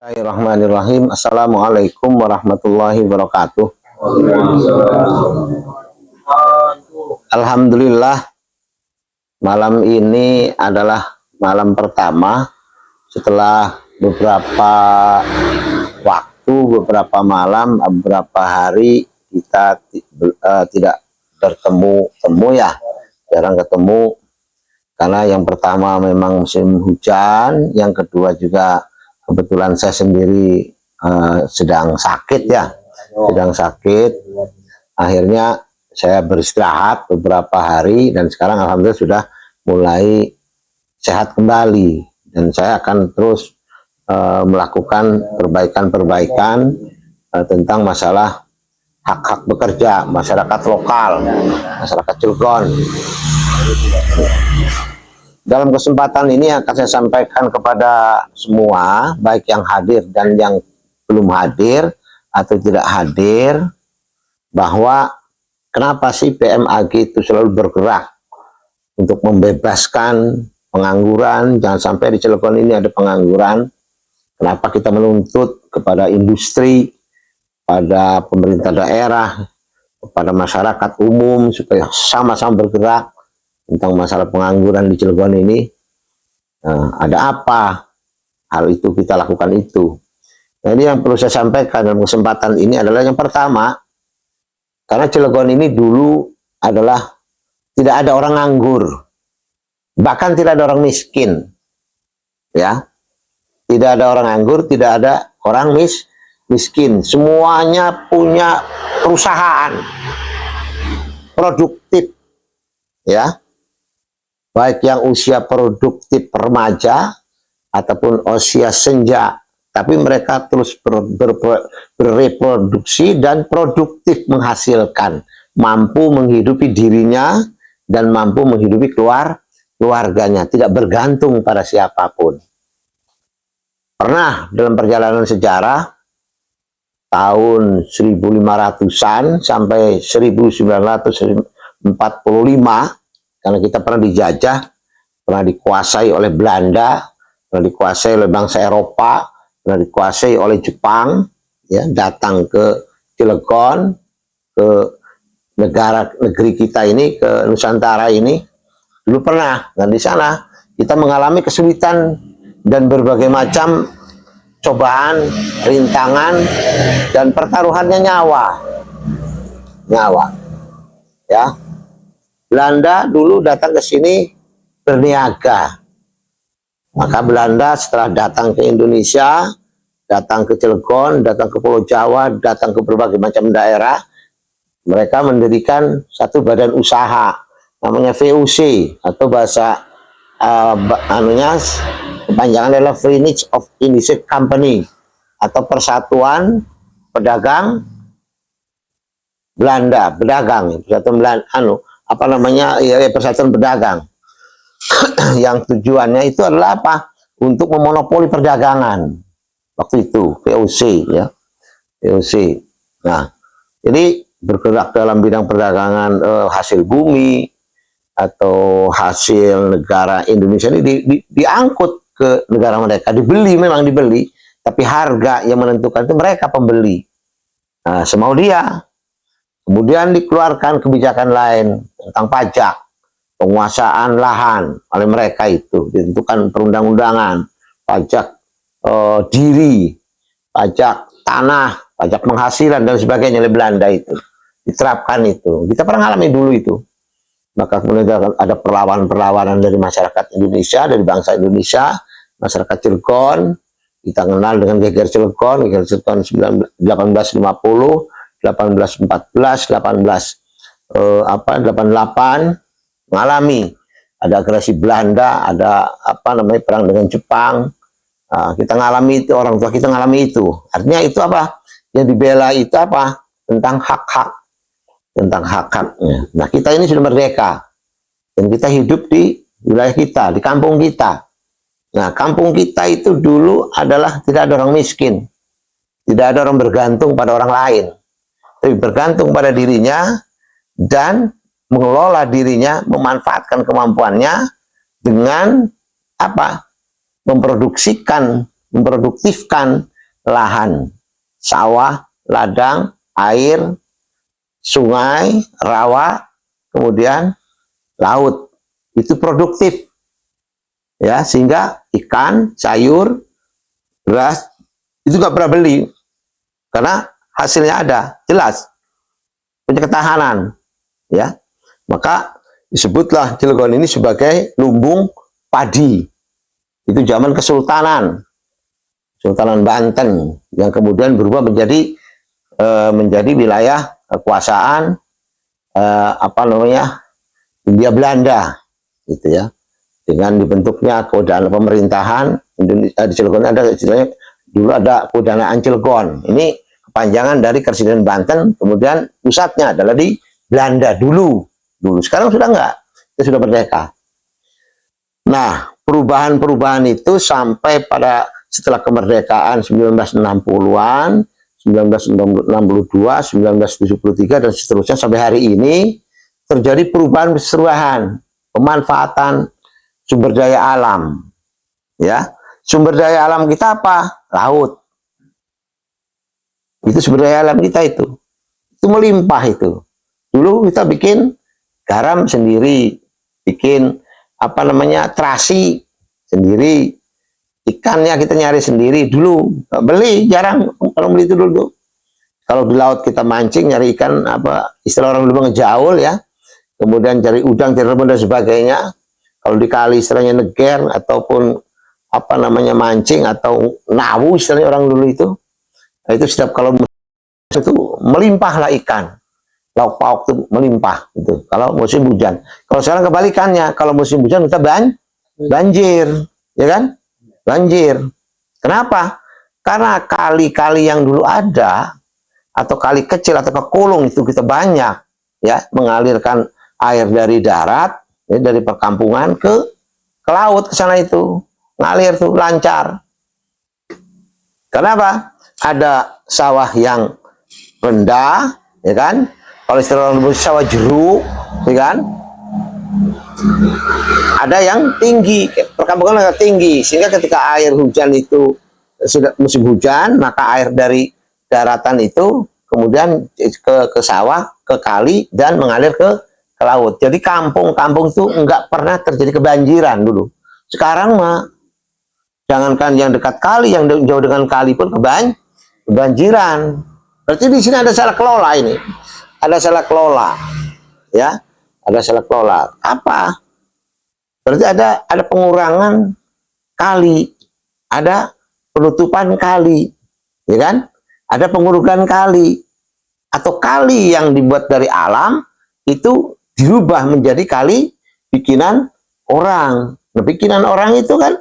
Bismillahirrahmanirrahim. Assalamualaikum warahmatullahi wabarakatuh. Alhamdulillah, malam ini adalah malam pertama setelah beberapa waktu, beberapa malam, beberapa hari kita tidak bertemu ya, jarang ketemu. Karena yang pertama memang musim hujan, yang kedua juga kebetulan saya sendiri sedang sakit ya, akhirnya saya beristirahat beberapa hari dan sekarang alhamdulillah sudah mulai sehat kembali, dan saya akan terus melakukan perbaikan tentang masalah hak-hak bekerja masyarakat lokal, masyarakat Cilegon. Dalam kesempatan ini akan saya sampaikan kepada semua, baik yang hadir dan yang belum hadir atau tidak hadir, bahwa kenapa sih PMAG itu selalu bergerak untuk membebaskan pengangguran. Jangan sampai di Cilegon ini ada pengangguran. Kenapa kita menuntut kepada industri, pada pemerintah daerah, kepada masyarakat umum supaya sama-sama bergerak tentang masalah pengangguran di Cilegon ini. Ada apa hal itu kita lakukan itu. Nah, ini yang perlu saya sampaikan dalam kesempatan ini adalah yang pertama, karena Cilegon ini dulu adalah tidak ada orang nganggur, bahkan tidak ada orang miskin, ya, tidak ada orang nganggur, tidak ada orang miskin, semuanya punya perusahaan produktif, ya, baik yang usia produktif remaja ataupun usia senja, tapi mereka terus bereproduksi dan produktif menghasilkan, mampu menghidupi dirinya dan mampu menghidupi keluarganya, tidak bergantung pada siapapun. Pernah dalam perjalanan sejarah tahun 1500-an sampai 1945, karena kita pernah dijajah, pernah dikuasai oleh Belanda, pernah dikuasai oleh bangsa Eropa, pernah dikuasai oleh Jepang, ya, datang ke Cilegon, ke negeri kita ini, ke Nusantara ini, dulu pernah. Dan di sana kita mengalami kesulitan dan berbagai macam cobaan, rintangan, dan pertaruhannya nyawa, ya. Belanda dulu datang ke sini berniaga. Maka Belanda setelah datang ke Indonesia, datang ke Cilegon, datang ke Pulau Jawa, datang ke berbagai macam daerah, mereka mendirikan satu badan usaha namanya VOC, atau bahasa kepanjangan adalah Verenigd of Industry Company, atau Persatuan Pedagang Belanda, Persatuan Pedagang. Yang tujuannya itu adalah apa? Untuk memonopoli perdagangan waktu itu, VOC, ya, VOC. Nah, jadi bergerak dalam bidang perdagangan hasil bumi atau hasil negara Indonesia ini diangkut ke negara mereka, memang dibeli, tapi harga yang menentukan itu mereka pembeli. Nah, semau dia. Kemudian dikeluarkan kebijakan lain tentang pajak, penguasaan lahan oleh mereka, itu ditentukan perundang-undangan, pajak diri, pajak tanah, pajak penghasilan dan sebagainya oleh Belanda, itu diterapkan itu. Kita pernah alami dulu itu. Maka kemudian ada perlawanan dari masyarakat Indonesia, dari bangsa Indonesia, masyarakat Cilegon. Kita kenal dengan Geger Cilegon 1850, 1814, 1888 mengalami ada agresi Belanda, ada perang dengan Jepang. Kita ngalami itu, orang tua kita ngalami itu. Artinya itu apa? Yang dibela itu apa? Tentang hak-haknya. Nah, kita ini sudah merdeka dan kita hidup di wilayah kita, di kampung kita. Nah, kampung kita itu dulu adalah tidak ada orang miskin, tidak ada orang bergantung pada orang lain, tapi bergantung pada dirinya dan mengelola dirinya, memanfaatkan kemampuannya dengan apa? Memproduktifkan lahan, sawah, ladang, air, sungai, rawa, kemudian laut. Itu produktif. Ya, sehingga ikan, sayur, beras itu nggak pernah beli karena hasilnya ada, jelas, punya ketahanan. Ya, maka disebutlah Cilegon ini sebagai lumbung padi. Itu zaman Kesultanan Banten yang kemudian berubah menjadi wilayah kekuasaan Hindia Belanda, gitu ya. Dengan dibentuknya keadaan pemerintahan Indonesia di Cilegon, ada istilahnya dulu ada Kedaulatan Cilegon. Ini kepanjangan dari Presiden Banten, kemudian pusatnya adalah di Belanda dulu. Sekarang sudah enggak, itu sudah merdeka. Nah, perubahan-perubahan itu sampai pada setelah kemerdekaan 1960-an, 1962, 1973 dan seterusnya sampai hari ini terjadi perubahan pemanfaatan sumber daya alam. Ya, sumber daya alam kita apa? Laut. Itu sumber daya alam kita itu melimpah itu. Dulu kita bikin garam sendiri, bikin terasi sendiri, ikannya kita nyari sendiri dulu, beli jarang, kalau beli itu dulu. Kalau di laut kita mancing nyari ikan, istilah orang dulu ngejaul ya, kemudian cari udang, cari rebon dan sebagainya. Kalau di kali istilahnya neger, ataupun mancing atau nawu istilahnya orang dulu itu. Nah, itu setiap kalau itu melimpahlah ikan, lauk pauk itu melimpah itu kalau musim hujan. Kalau sekarang kebalikannya, kalau musim hujan kita banjir, ya kan? Banjir. Kenapa? Karena kali-kali yang dulu ada atau kali kecil atau kekulung itu kita banyak ya mengalirkan air dari darat, ya, dari perkampungan ke laut, ke sana itu ngalir tuh lancar. Kenapa? Ada sawah yang rendah, ya kan? Kalau istilah orang sawah jeruk, ya kan? Ada yang tinggi, perkampungan agak tinggi, sehingga ketika air hujan itu sudah musim hujan, maka air dari daratan itu kemudian ke sawah, ke kali, dan mengalir ke laut. Jadi kampung-kampung itu enggak pernah terjadi kebanjiran dulu. Sekarang mah jangankan yang dekat kali, yang jauh dengan kali pun kebanjiran. Berarti di sini ada salah kelola ini. Ada salah kelola. Ya. Ada salah kelola. Apa? Berarti ada pengurangan kali. Ada penutupan kali. Ya kan? Ada pengurukan kali. Atau kali yang dibuat dari alam itu dirubah menjadi kali bikinan orang. Nah, bikinan orang itu kan